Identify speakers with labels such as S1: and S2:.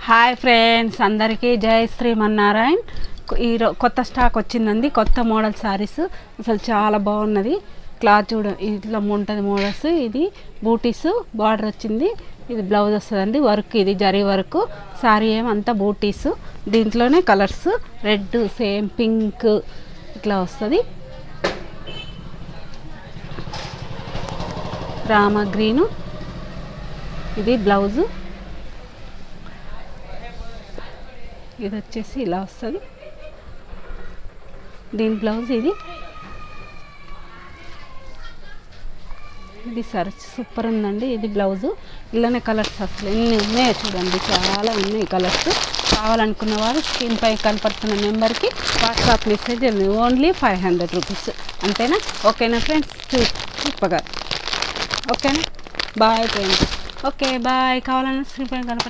S1: Hi friends, అందరికీ జై శ్రీమన్నారాయణ. కొత్త స్టాక్ వచ్చిందండి, కొత్త మోడల్ శారీస్. అసలు చాలా బాగున్నది. క్లాత్ చూడ ఇట్లా ఉంటుంది మోడల్స్. ఇది బూటీస్ బార్డర్ వచ్చింది. ఇది బ్లౌజ్ వస్తుందండి, వర్క్ ఇది జరీ వర్క్. శారీ ఏమంతా బూటీస్. దీంట్లోనే కలర్స్ రెడ్, సేమ్ పింక్ ఇట్లా వస్తుంది. రామ గ్రీను, ఇది బ్లౌజు. ఇది వచ్చేసి ఇలా వస్తుంది. దీని బ్లౌజ్ ఇది సరే సూపర్ ఉందండి. ఇది బ్లౌజు. ఇలానే కలర్స్ అసలు ఎన్ని ఉన్నాయో చూడండి, చాలా ఉన్నాయి కలర్స్. కావాలనుకున్న వారు స్క్రీన్ పై కనపడుతున్న నెంబర్కి వాట్సాప్ మెసేజ్ ఓన్లీ 500 రూపీస్ అంతేనా? ఓకేనా ఫ్రెండ్స్? సూపర్గా ఓకేనా? Bye friends. Okay bye. కావాలన్నా స్క్రీన్ పై కనపడుతుంది.